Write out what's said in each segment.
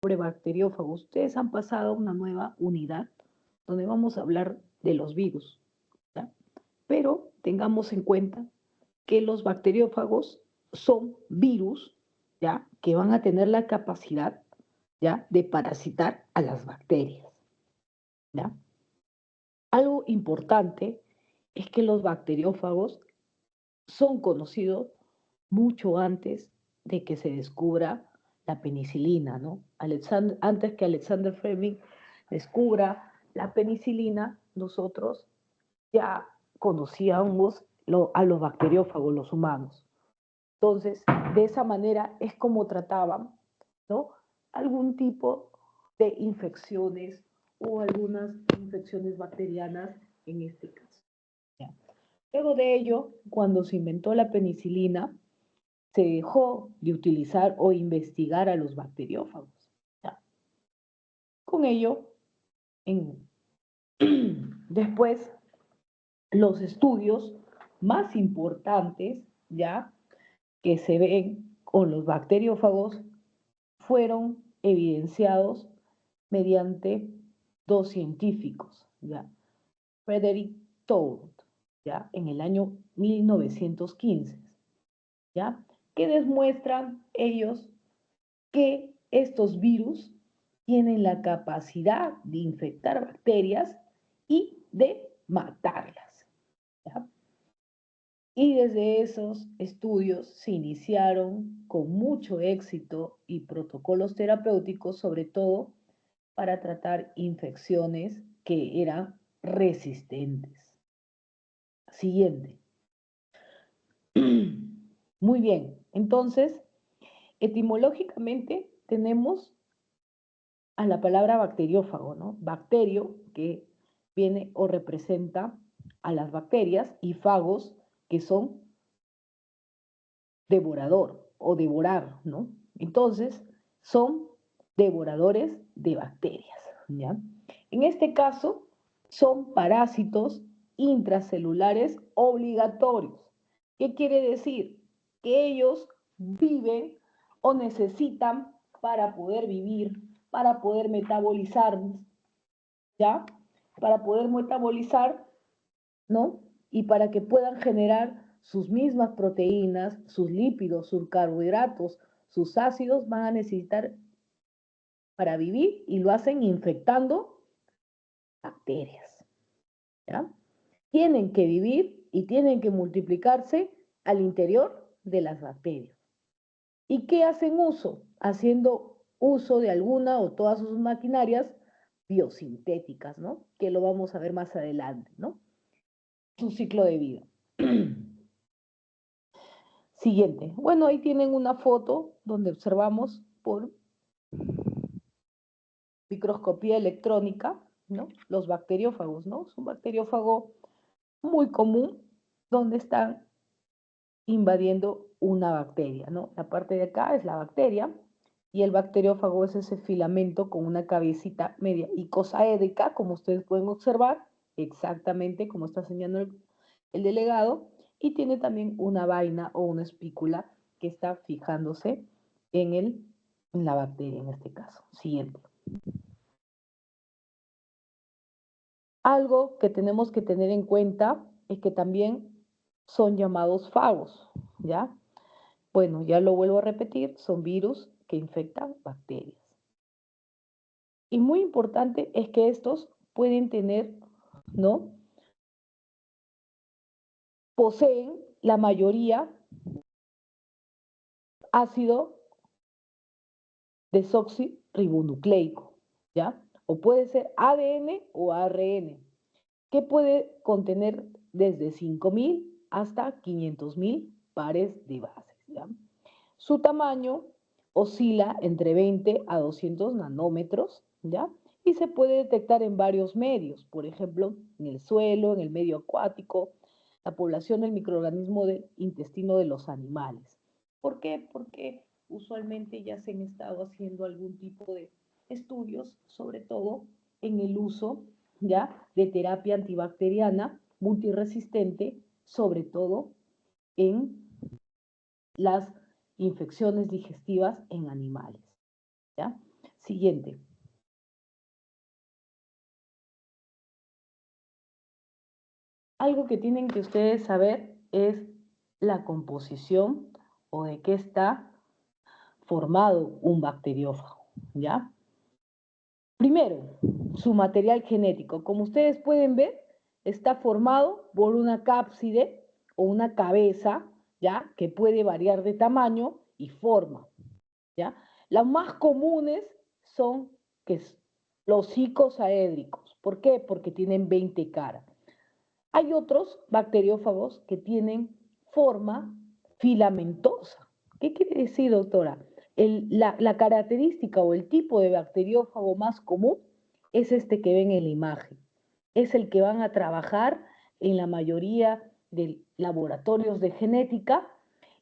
sobre bacteriófagos. Ustedes han pasado a una nueva unidad donde vamos a hablar de los virus, ¿ya? Pero tengamos en cuenta que los bacteriófagos son virus, ¿ya? Que van a tener la capacidad, ¿ya? De parasitar a las bacterias, ¿ya? Algo importante es que los bacteriófagos son conocidos mucho antes de que se descubra la penicilina, ¿no? Antes que Alexander Fleming descubra la penicilina, nosotros ya conocíamos a los bacteriófagos, los humanos. Entonces, de esa manera es como trataban, ¿no? Algún tipo de infecciones o algunas infecciones bacterianas en este caso. ¿Ya? Luego de ello, cuando se inventó la penicilina, se dejó de utilizar o investigar a los bacteriófagos. ¿Ya? Con ello, después, los estudios más importantes, ¿ya? Que se ven con los bacteriófagos fueron evidenciados mediante dos científicos, ¿ya? Frederick Toad, ¿ya? En el año 1915, ¿ya? Que demuestran ellos que estos virus tienen la capacidad de infectar bacterias y de matarlas, ¿ya? Y desde esos estudios se iniciaron con mucho éxito y protocolos terapéuticos, sobre todo para tratar infecciones que eran resistentes. Siguiente. Muy bien, entonces, etimológicamente tenemos a la palabra bacteriófago, ¿no? Bacterio, que viene o representa a las bacterias, y fagos, que son devorador o devorar, ¿no? Entonces, son devoradores de bacterias, ¿ya? En este caso, son parásitos intracelulares obligatorios. ¿Qué quiere decir? Que ellos viven o necesitan para poder vivir, para poder metabolizar, ¿ya? Para poder metabolizar, ¿no? Y para que puedan generar sus mismas proteínas, sus lípidos, sus carbohidratos, sus ácidos, van a necesitar para vivir y lo hacen infectando bacterias, ¿ya? Tienen que vivir y tienen que multiplicarse al interior de las bacterias. ¿Y qué hacen uso? Haciendo uso de alguna o todas sus maquinarias biosintéticas, ¿no? Que lo vamos a ver más adelante, ¿no? Su ciclo de vida. Siguiente. Bueno, ahí tienen una foto donde observamos por microscopía electrónica, ¿no? Los bacteriófagos, ¿no? Es un bacteriófago muy común donde están invadiendo una bacteria, ¿no? La parte de acá es la bacteria y el bacteriófago es ese filamento con una cabecita media icosaédrica, como ustedes pueden observar, exactamente como está señalando el delegado, y tiene también una vaina o una espícula que está fijándose en la bacteria en este caso. Siguiente. Algo que tenemos que tener en cuenta es que también son llamados fagos, ¿ya? Bueno, ya lo vuelvo a repetir, son virus que infectan bacterias. Y muy importante es que estos pueden tener, ¿no? Poseen la mayoría ácido desoxirribonucleico, ¿ya? O puede ser ADN o ARN, que puede contener desde 5.000 hasta 500.000 pares de bases, ¿ya? Su tamaño oscila entre 20 a 200 nanómetros, ¿ya? Y se puede detectar en varios medios, por ejemplo, en el suelo, en el medio acuático, la población del microorganismo del intestino de los animales. ¿Por qué? Porque usualmente ya se han estado haciendo algún tipo de estudios, sobre todo en el uso, ¿ya?, de terapia antibacteriana multiresistente, sobre todo en las infecciones digestivas en animales, ¿ya? Siguiente. Algo que tienen que ustedes saber es la composición o de qué está formado un bacteriófago, ¿ya? Primero, su material genético. Como ustedes pueden ver, está formado por una cápside o una cabeza, ¿ya? Que puede variar de tamaño y forma, ¿ya? Las más comunes son los icosaédricos. ¿Por qué? Porque tienen 20 caras. Hay otros bacteriófagos que tienen forma filamentosa. ¿Qué quiere decir, doctora? La característica o el tipo de bacteriófago más común es este que ven en la imagen. Es el que van a trabajar en la mayoría de laboratorios de genética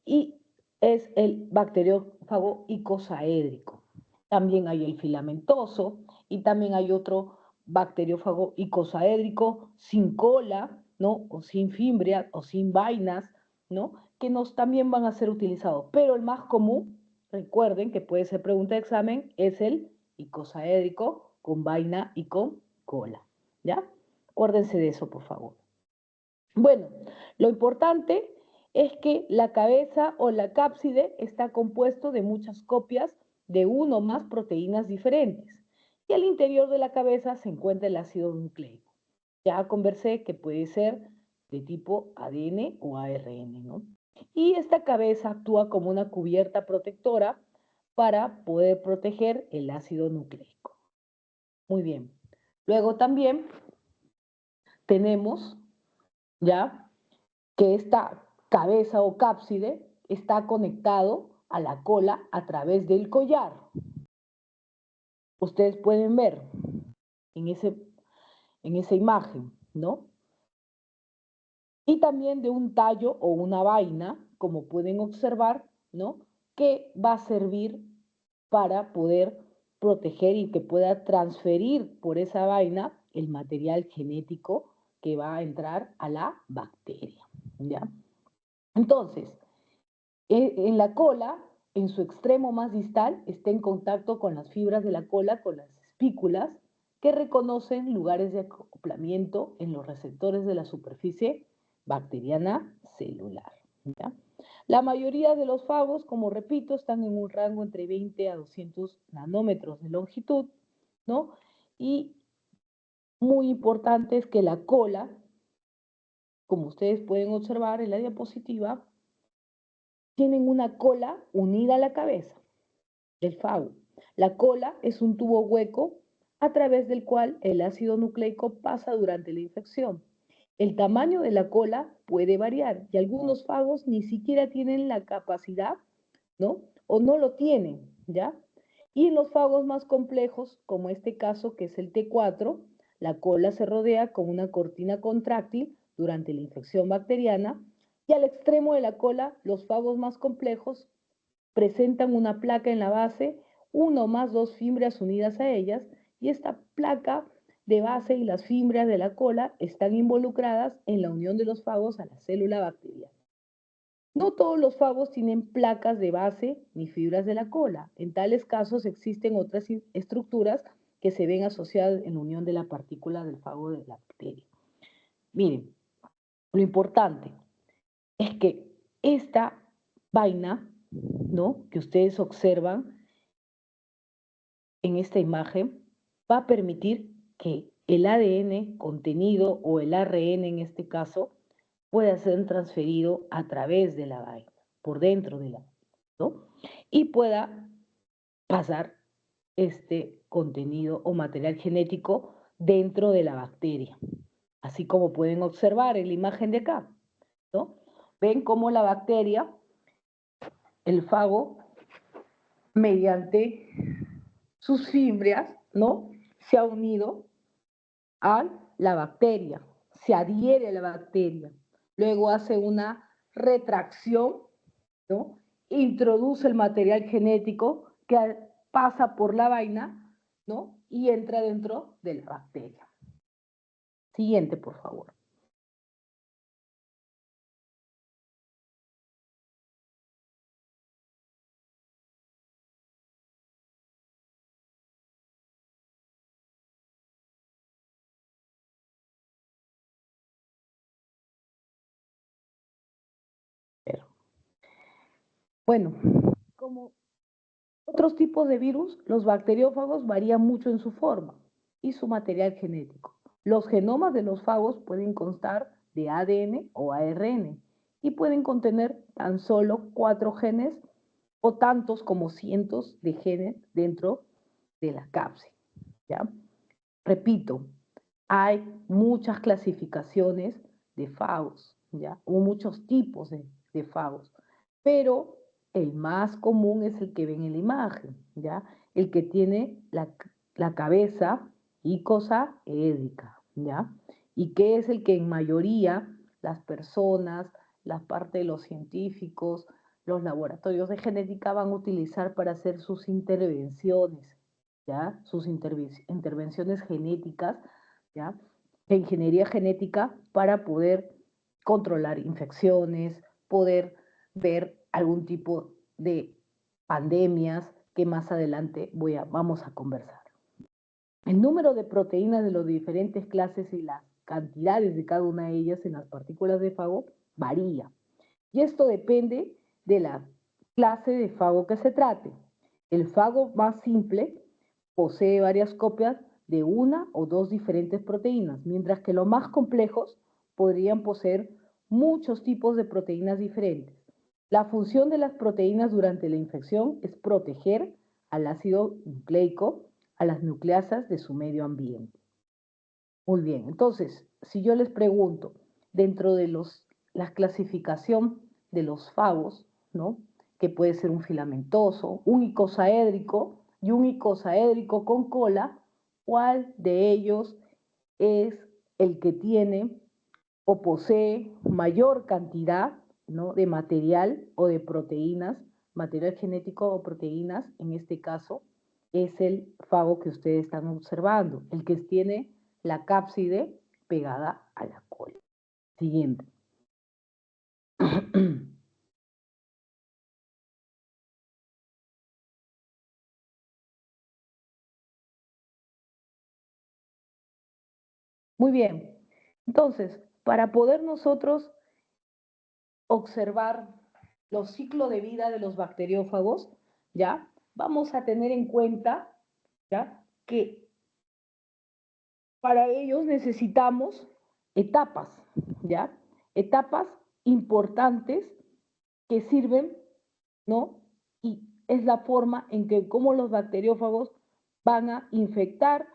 y es el bacteriófago icosaédrico. También hay el filamentoso y también hay otro bacteriófago icosaédrico sin cola, ¿no? O sin fimbrias o sin vainas, ¿no? Que también van a ser utilizados. Pero el más común, recuerden que puede ser pregunta de examen, es el icosaédrico con vaina y con cola, ¿ya? Acuérdense de eso, por favor. Bueno, lo importante es que la cabeza o la cápside está compuesto de muchas copias de uno o más proteínas diferentes. Y al interior de la cabeza se encuentra el ácido nucleico. Ya conversé que puede ser de tipo ADN o ARN, ¿no? Y esta cabeza actúa como una cubierta protectora para poder proteger el ácido nucleico. Muy bien. Luego también tenemos ya que esta cabeza o cápside está conectado a la cola a través del collar. Ustedes pueden ver en esa imagen, ¿no? Y también de un tallo o una vaina, como pueden observar, ¿no? Que va a servir para poder proteger y que pueda transferir por esa vaina el material genético que va a entrar a la bacteria, ¿ya? Entonces, en la cola, en su extremo más distal, está en contacto con las fibras de la cola, con las espículas, que reconocen lugares de acoplamiento en los receptores de la superficie bacteriana celular, ¿ya? La mayoría de los fagos, como repito, están en un rango entre 20 a 200 nanómetros de longitud, ¿no? Y muy importante es que la cola, como ustedes pueden observar en la diapositiva, tienen una cola unida a la cabeza del fago. La cola es un tubo hueco a través del cual el ácido nucleico pasa durante la infección. El tamaño de la cola puede variar y algunos fagos ni siquiera tienen la capacidad, ¿no? O no lo tienen, ¿ya? Y en los fagos más complejos, como este caso que es el T4, la cola se rodea con una cortina contráctil durante la infección bacteriana y al extremo de la cola, los fagos más complejos presentan una placa en la base, una o más dos fimbrias unidas a ellas, y esta placa de base y las fimbrias de la cola están involucradas en la unión de los fagos a la célula bacteriana. No todos los fagos tienen placas de base ni fibras de la cola. En tales casos existen otras estructuras que se ven asociadas en la unión de la partícula del fago de la bacteria. Miren, lo importante es que esta vaina, ¿no?, que ustedes observan en esta imagen, va a permitir que el ADN contenido o el ARN en este caso pueda ser transferido a través de la vaina, por dentro de la, ¿no? Y pueda pasar este contenido o material genético dentro de la bacteria. Así como pueden observar en la imagen de acá, ¿no? Ven cómo la bacteria, el fago, mediante sus fimbrias, ¿no?, se ha unido a la bacteria, se adhiere a la bacteria, luego hace una retracción, ¿no?, introduce el material genético que pasa por la vaina, ¿no?, y entra dentro de la bacteria. Siguiente, por favor. Bueno, como otros tipos de virus, los bacteriófagos varían mucho en su forma y su material genético. Los genomas de los fagos pueden constar de ADN o ARN y pueden contener tan solo 4 genes o tantos como cientos de genes dentro de la cápside, ¿ya? Repito, hay muchas clasificaciones de fagos, ¿ya? O muchos tipos de fagos, pero el más común es el que ven en la imagen, ¿ya? El que tiene la cabeza icosaédrica, ¿ya? Y que es el que en mayoría las personas, la parte de los científicos, los laboratorios de genética van a utilizar para hacer sus intervenciones, ¿ya? Sus intervenciones genéticas, ¿ya? De ingeniería genética para poder controlar infecciones, poder ver algún tipo de pandemias que más adelante vamos a conversar. El número de proteínas de las diferentes clases y las cantidades de cada una de ellas en las partículas de fago varía. Y esto depende de la clase de fago que se trate. El fago más simple posee varias copias de una o dos diferentes proteínas, mientras que los más complejos podrían poseer muchos tipos de proteínas diferentes. La función de las proteínas durante la infección es proteger al ácido nucleico, a las nucleasas de su medio ambiente. Muy bien, entonces, si yo les pregunto, dentro de la clasificación de los fagos, ¿no? Que puede ser un filamentoso, un icosaédrico y un icosaédrico con cola, ¿cuál de ellos es el que tiene o posee mayor cantidad, ¿no? de material o de proteínas, material genético o proteínas, en este caso, es el fago que ustedes están observando, el que tiene la cápside pegada a la cola. Siguiente. Muy bien. Entonces, para poder nosotros observar los ciclos de vida de los bacteriófagos, ¿ya? Vamos a tener en cuenta, ¿ya? Que para ellos necesitamos etapas, ¿ya? Etapas importantes que sirven, ¿no? Y es la forma en que cómo los bacteriófagos van a infectar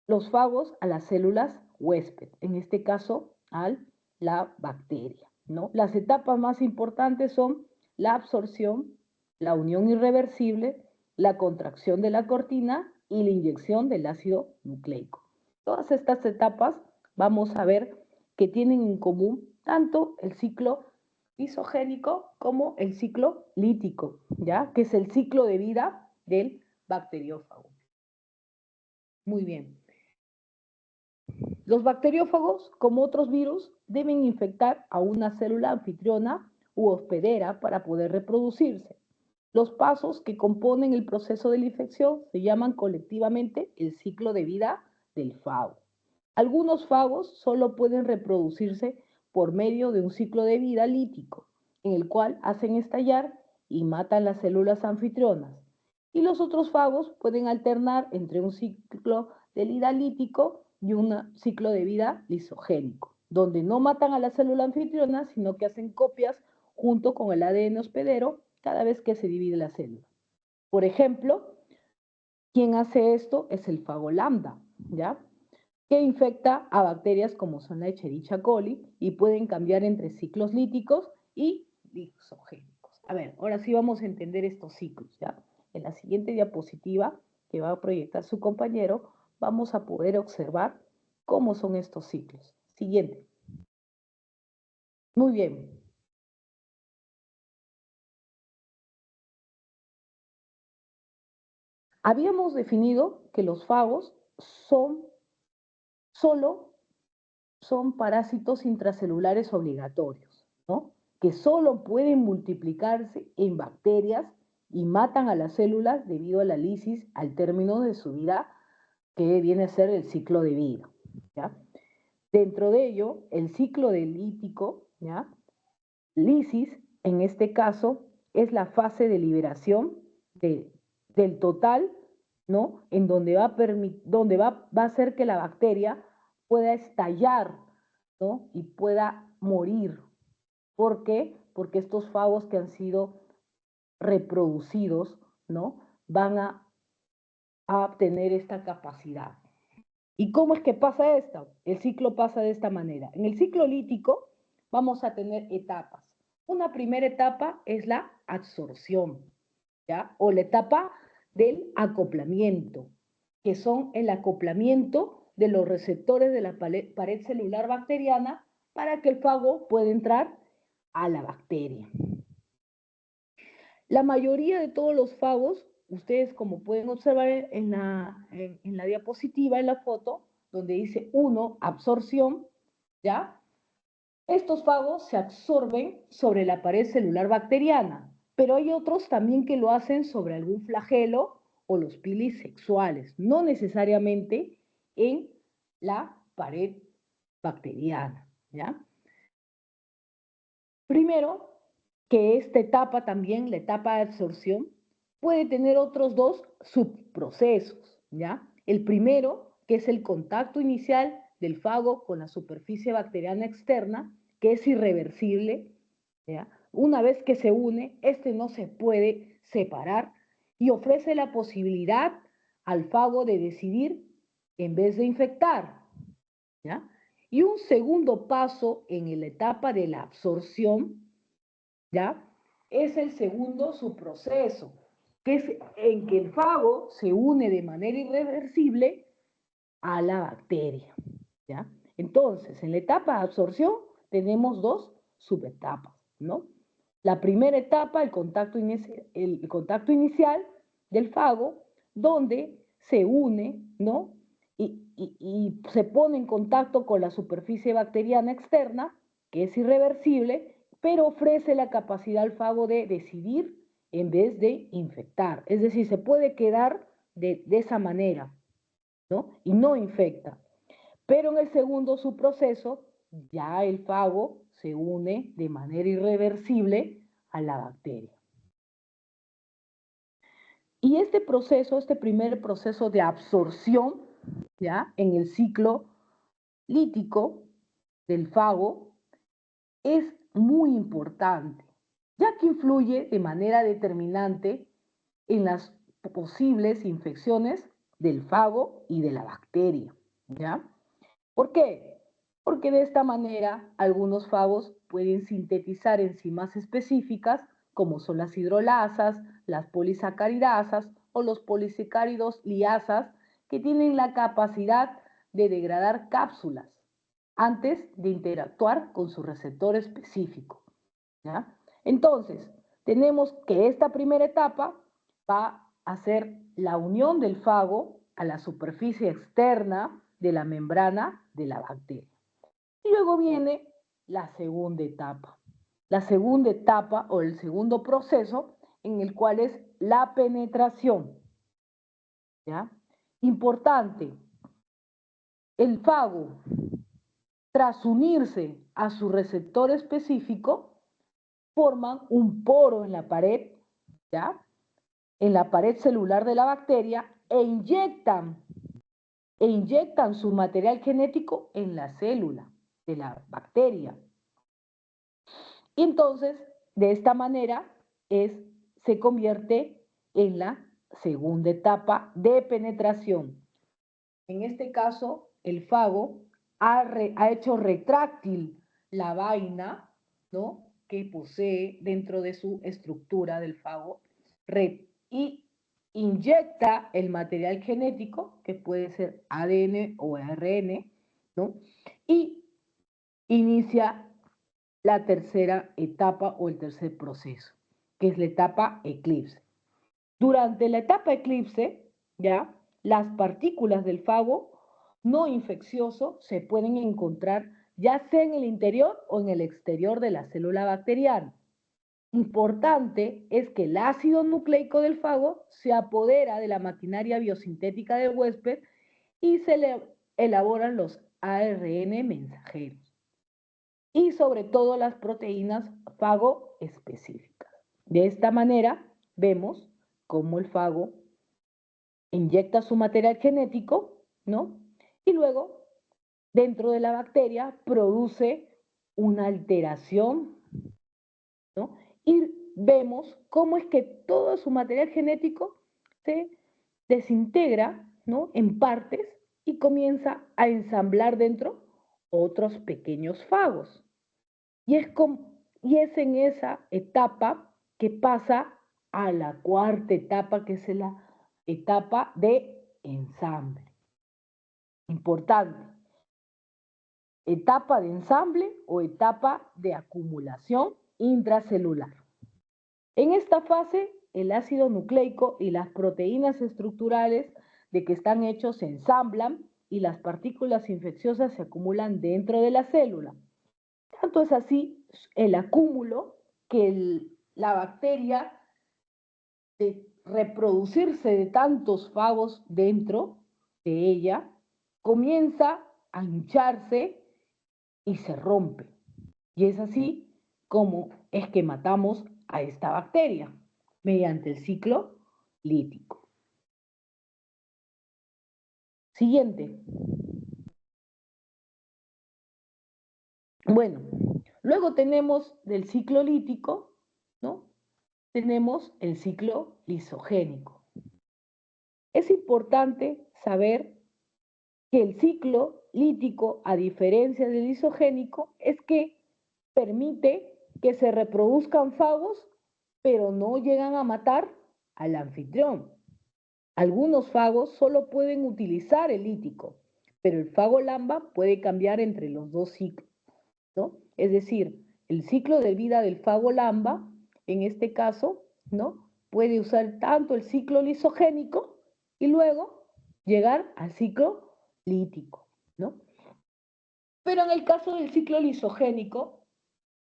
los fagos a las células huésped, en este caso a la bacteria, ¿no? Las etapas más importantes son la absorción, la unión irreversible, la contracción de la cortina y la inyección del ácido nucleico. Todas estas etapas vamos a ver que tienen en común tanto el ciclo isogénico como el ciclo lítico, ¿ya? Que es el ciclo de vida del bacteriófago. Muy bien. Los bacteriófagos, como otros virus, deben infectar a una célula anfitriona u hospedera para poder reproducirse. Los pasos que componen el proceso de la infección se llaman colectivamente el ciclo de vida del fago. Algunos fagos solo pueden reproducirse por medio de un ciclo de vida lítico, en el cual hacen estallar y matan las células anfitrionas. Y los otros fagos pueden alternar entre un ciclo de vida lítico y un ciclo de vida lisogénico, donde no matan a la célula anfitriona, sino que hacen copias junto con el ADN hospedero cada vez que se divide la célula. Por ejemplo, quien hace esto es el fago lambda, ¿ya? Que infecta a bacterias como son la Escherichia coli y pueden cambiar entre ciclos líticos y lisogénicos. A ver, ahora sí vamos a entender estos ciclos, ¿ya? En la siguiente diapositiva que va a proyectar su compañero, vamos a poder observar cómo son estos ciclos. Siguiente. Muy bien. Habíamos definido que los fagos solo son parásitos intracelulares obligatorios, ¿no? Que solo pueden multiplicarse en bacterias y matan a las células debido a la lisis al término de su vida, que viene a ser el ciclo de vida, ¿ya? Dentro de ello, el ciclo de lítico, ¿ya? Lisis, en este caso, es la fase de liberación del total, ¿no? En donde va a hacer que la bacteria pueda estallar, ¿no? Y pueda morir. ¿Por qué? Porque estos fagos que han sido reproducidos, ¿no? Van a obtener esta capacidad. ¿Y cómo es que pasa esto? El ciclo pasa de esta manera. En el ciclo lítico vamos a tener etapas. Una primera etapa es la absorción, ¿ya? O la etapa del acoplamiento, que son el acoplamiento de los receptores de la pared celular bacteriana para que el fago pueda entrar a la bacteria. La mayoría de todos los fagos, ustedes como pueden observar en la diapositiva, en la foto, donde dice 1, absorción, ¿ya? Estos fagos se absorben sobre la pared celular bacteriana, pero hay otros también que lo hacen sobre algún flagelo o los pilis sexuales, no necesariamente en la pared bacteriana, ¿ya? Primero, que esta etapa también, la etapa de absorción, puede tener otros dos subprocesos, ¿ya? El primero, que es el contacto inicial del fago con la superficie bacteriana externa, que es irreversible, ¿ya? Una vez que se une, este no se puede separar y ofrece la posibilidad al fago de decidir en vez de infectar, ¿ya? Y un segundo paso en la etapa de la absorción, ¿ya? Es el segundo subproceso, que es en que el fago se une de manera irreversible a la bacteria, ¿ya? Entonces, en la etapa de absorción tenemos dos subetapas, ¿no? La primera etapa, el contacto inicial del fago, donde se une, ¿no? Y se pone en contacto con la superficie bacteriana externa, que es irreversible, pero ofrece la capacidad al fago de decidir en vez de infectar. Es decir, se puede quedar de esa manera, ¿no? Y no infecta. Pero en el segundo subproceso, ya el fago se une de manera irreversible a la bacteria. Y este proceso, este primer proceso de absorción, ¿ya? En el ciclo lítico del fago, es muy importante, ya que influye de manera determinante en las posibles infecciones del fago y de la bacteria, ¿ya? ¿Por qué? Porque de esta manera algunos fagos pueden sintetizar enzimas específicas como son las hidrolasas, las polisacaridasas o los polisacáridos liasas que tienen la capacidad de degradar cápsulas antes de interactuar con su receptor específico, ¿ya? Entonces, tenemos que esta primera etapa va a ser la unión del fago a la superficie externa de la membrana de la bacteria. Y luego viene la segunda etapa. La segunda etapa o el segundo proceso en el cual es la penetración, ¿ya? Importante, el fago, tras unirse a su receptor específico, forman un poro en la pared, ¿ya? En la pared celular de la bacteria e inyectan su material genético en la célula de la bacteria. Y entonces, de esta manera, se convierte en la segunda etapa de penetración. En este caso, el fago ha hecho retráctil la vaina, ¿no?, que posee dentro de su estructura del fago y inyecta el material genético, que puede ser ADN o ARN, ¿no? Y inicia la tercera etapa o el tercer proceso, que es la etapa eclipse. Durante la etapa eclipse, ¿ya?, las partículas del fago no infeccioso se pueden encontrar ya sea en el interior o en el exterior de la célula bacteriana. Importante es que el ácido nucleico del fago se apodera de la maquinaria biosintética del huésped y se le elaboran los ARN mensajeros y sobre todo las proteínas fago específicas. De esta manera, vemos cómo el fago inyecta su material genético, ¿no? Y luego, dentro de la bacteria, produce una alteración, ¿no? Y vemos cómo es que todo su material genético se desintegra, ¿no? En partes y comienza a ensamblar dentro otros pequeños fagos. Y es en esa etapa que pasa a la cuarta etapa, que es la etapa de ensamble. Importante. Etapa de ensamble o etapa de acumulación intracelular. En esta fase, el ácido nucleico y las proteínas estructurales de que están hechos se ensamblan y las partículas infecciosas se acumulan dentro de la célula. Tanto es así el acúmulo que la bacteria, de reproducirse de tantos fagos dentro de ella, comienza a hincharse y se rompe. Y es así como es que matamos a esta bacteria, mediante el ciclo lítico. Siguiente. Bueno, luego tenemos del ciclo lítico, ¿no? Tenemos el ciclo lisogénico. Es importante saber que el ciclo lítico, a diferencia del lisogénico, es que permite que se reproduzcan fagos, pero no llegan a matar al anfitrión. Algunos fagos solo pueden utilizar el lítico, pero el fago lambda puede cambiar entre los dos ciclos, ¿no? Es decir, el ciclo de vida del fago lambda, en este caso, ¿no? Puede usar tanto el ciclo lisogénico y luego llegar al ciclo lítico, ¿no? Pero en el caso del ciclo lisogénico,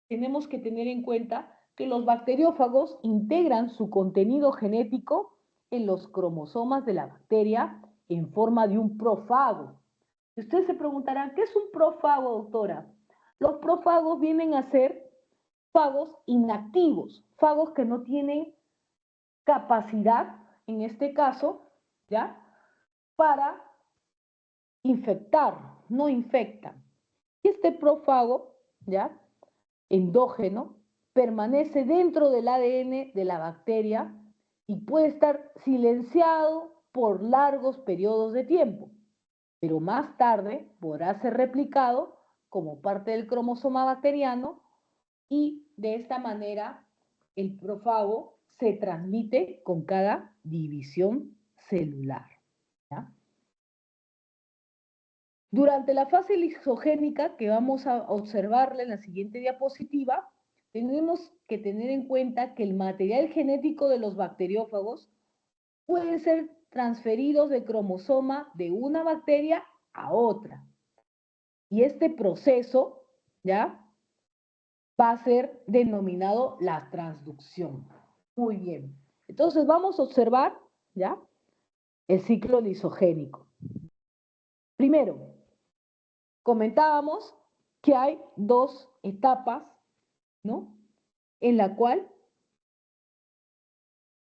tenemos que tener en cuenta que los bacteriófagos integran su contenido genético en los cromosomas de la bacteria en forma de un profago. Y ustedes se preguntarán, ¿qué es un profago, doctora? Los prófagos vienen a ser fagos inactivos, fagos que no tienen capacidad, en este caso, ¿ya? Para infectar, no infectan. Y este prófago, ¿ya? Endógeno, permanece dentro del ADN de la bacteria y puede estar silenciado por largos periodos de tiempo, pero más tarde podrá ser replicado como parte del cromosoma bacteriano y de esta manera el profago se transmite con cada división celular, ¿ya? Durante la fase lisogénica, que vamos a observarla en la siguiente diapositiva, tenemos que tener en cuenta que el material genético de los bacteriófagos puede ser transferidos de cromosoma de una bacteria a otra. Y este proceso, ¿ya? Va a ser denominado la transducción. Muy bien. Entonces vamos a observar, ¿ya? El ciclo lisogénico. Primero, comentábamos que hay dos etapas, ¿no? En la cual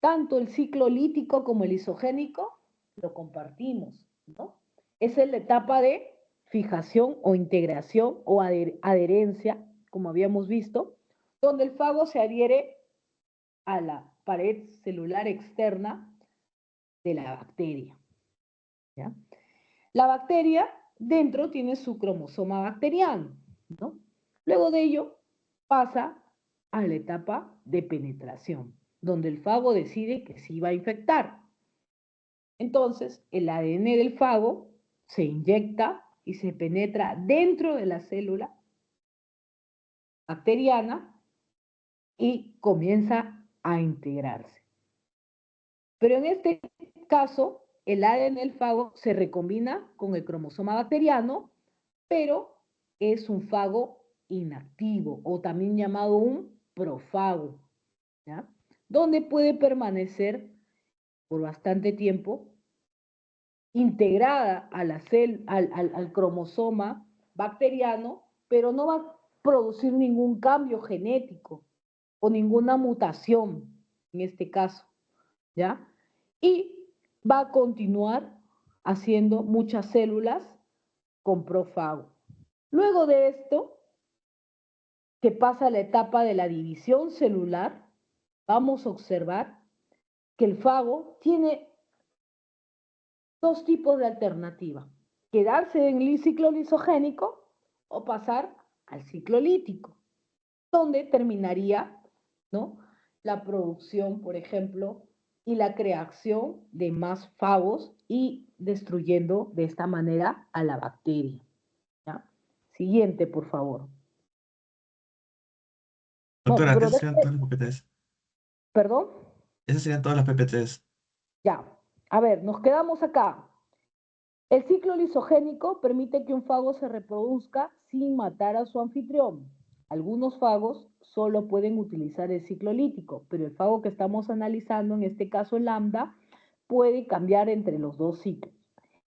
tanto el ciclo lítico como el lisogénico lo compartimos, ¿no? Esa es la etapa de fijación o integración o adherencia, como habíamos visto, donde el fago se adhiere a la pared celular externa de la bacteria, ¿ya? La bacteria dentro tiene su cromosoma bacteriano, ¿no? Luego de ello pasa a la etapa de penetración, donde el fago decide que sí va a infectar. Entonces, el ADN del fago se inyecta y se penetra dentro de la célula bacteriana y comienza a integrarse. Pero en este caso, el ADN del fago se recombina con el cromosoma bacteriano, pero es un fago inactivo o también llamado un profago, ¿ya? Donde puede permanecer por bastante tiempo integrada a al cromosoma bacteriano, pero no va a producir ningún cambio genético, o ninguna mutación en este caso, ¿ya? Y va a continuar haciendo muchas células con prófago. Luego de esto, que pasa la etapa de la división celular, vamos a observar que el fago tiene dos tipos de alternativa: quedarse en el ciclo lisogénico o pasar al ciclo lítico, donde terminaría, ¿no?, la producción, por ejemplo, y la creación de más fagos y destruyendo de esta manera a la bacteria, ¿ya? Siguiente, por favor. No, Doctora, pero esas serían todas las PPTs. ¿Perdón? Esas serían todas las PPTs. Ya. A ver, nos quedamos acá. El ciclo lisogénico permite que un fago se reproduzca sin matar a su anfitrión. Algunos fagos solo pueden utilizar el ciclo lítico, pero el fago que estamos analizando, en este caso el lambda, puede cambiar entre los dos ciclos.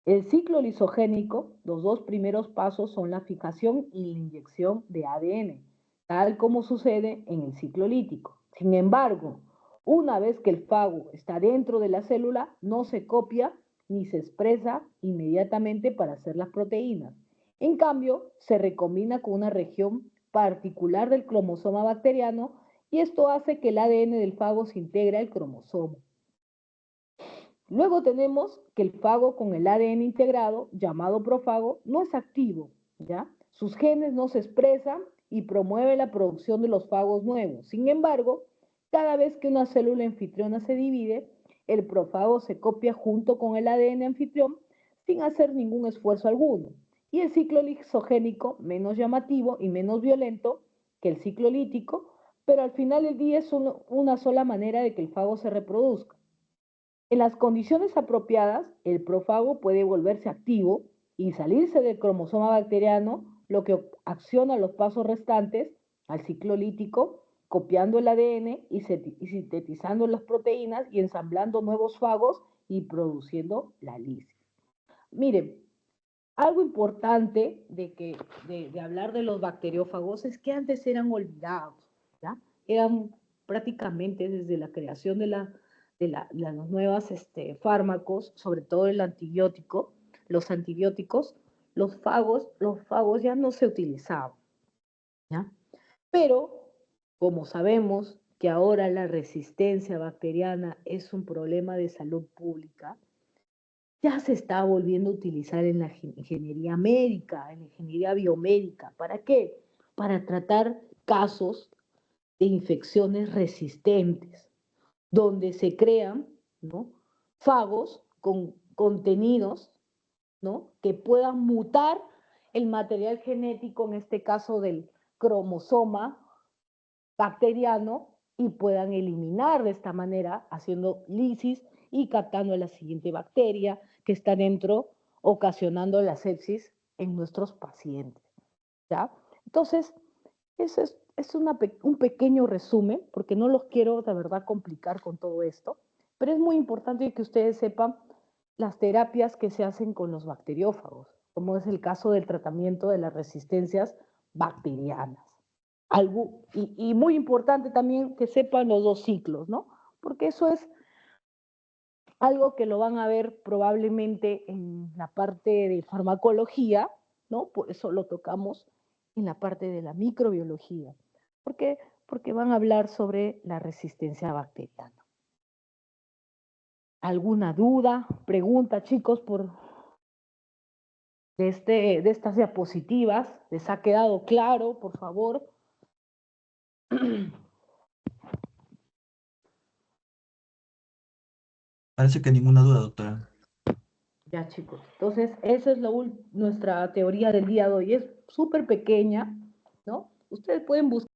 El ciclo lisogénico, los dos primeros pasos son la fijación y la inyección de ADN, tal como sucede en el ciclo lítico. Sin embargo, una vez que el fago está dentro de la célula, no se copia ni se expresa inmediatamente para hacer las proteínas. En cambio, se recombina con una región particular del cromosoma bacteriano y esto hace que el ADN del fago se integre al cromosoma. Luego tenemos que el fago con el ADN integrado, llamado profago, no es activo, ¿ya? Sus genes no se expresan y promueve la producción de los fagos nuevos. Sin embargo, cada vez que una célula anfitriona se divide, el profago se copia junto con el ADN anfitrión sin hacer ningún esfuerzo alguno. Y el ciclo lisogénico, menos llamativo y menos violento que el ciclo lítico, pero al final del día es una sola manera de que el fago se reproduzca. En las condiciones apropiadas, el profago puede volverse activo y salirse del cromosoma bacteriano, lo que acciona los pasos restantes al ciclo lítico, copiando el ADN y sintetizando las proteínas y ensamblando nuevos fagos y produciendo la lisis. Miren, algo importante de hablar de los bacteriófagos es que antes eran olvidados, ¿ya? Eran prácticamente desde la creación de las nuevas fármacos, sobre todo el antibiótico, los antibióticos, los fagos ya no se utilizaban, ¿ya? Pero, como sabemos que ahora la resistencia bacteriana es un problema de salud pública, ya se está volviendo a utilizar en la ingeniería médica, en la ingeniería biomédica. ¿Para qué? Para tratar casos de infecciones resistentes, donde se crean, ¿no?, fagos con contenidos, ¿no?, que puedan mutar el material genético, en este caso del cromosoma bacteriano, y puedan eliminar de esta manera, haciendo lisis y captando a la siguiente bacteria que está dentro, ocasionando la sepsis en nuestros pacientes, ¿ya? Entonces, eso es un pequeño resumen, porque no los quiero de verdad complicar con todo esto, pero es muy importante que ustedes sepan las terapias que se hacen con los bacteriófagos, como es el caso del tratamiento de las resistencias bacterianas. Y muy importante también que sepan los dos ciclos, ¿no? Porque eso es algo que lo van a ver probablemente en la parte de farmacología, ¿no? Por eso lo tocamos en la parte de la microbiología. ¿Por qué? Porque van a hablar sobre la resistencia bacteriana. ¿Alguna duda, pregunta, chicos, de estas diapositivas? ¿Les ha quedado claro, por favor? Parece que ninguna duda, doctora. Ya, chicos. Entonces, esa es nuestra teoría del día de hoy. Es súper pequeña, ¿no? Ustedes pueden buscar